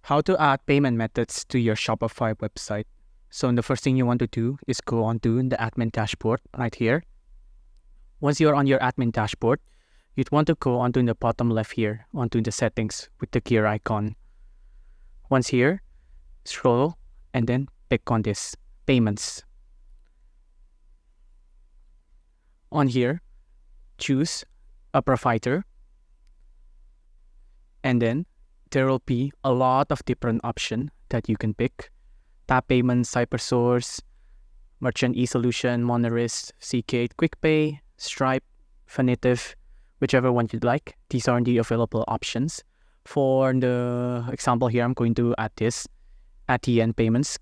How to add payment methods to your Shopify website. So the first thing you want to do is go onto the admin dashboard right here. Once you're on your admin dashboard, you'd want to go onto the bottom left here, onto the settings with the gear icon. Once here, scroll and then pick on this, payments. On here, choose a provider, and then there will be a lot of different options that you can pick. Tap Payments, CyberSource, Merchant eSolution, Monerisk, Seagate, QuickPay, Stripe, Finitive, whichever one you'd like. These are the available options. For the example here, I'm going to add this, ATN Payments.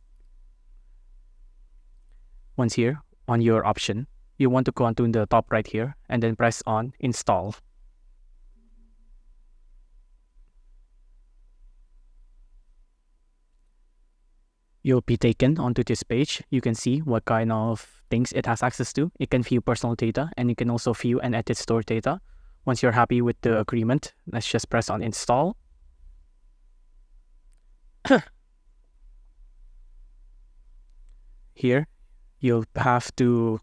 Once here, on your option, you want to go onto the top right here and then press on Install. You'll be taken onto this page. You can see what kind of things it has access to. It can view personal data, and you can also view and edit store data. Once you're happy with the agreement, let's just press on Install. Here, you'll have to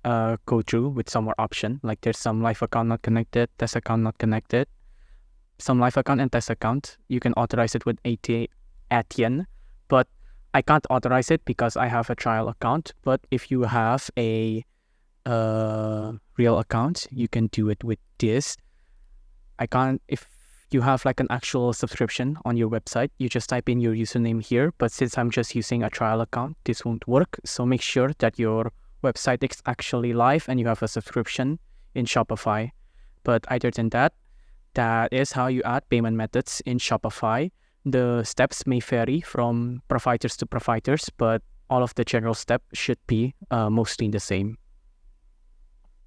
go through with some more option. Like there's some live account not connected, test account not connected. Some live account and test account, you can authorize it with ATN, but I can't authorize it because I have a trial account. But if you have a real account, you can do it with this. If you have like an actual subscription on your website, you just type in your username here. But since I'm just using a trial account, this won't work. So make sure that your website is actually live and you have a subscription in Shopify. But other than that, that is how you add payment methods in Shopify. The steps may vary from providers to providers, but all of the general steps should be mostly the same.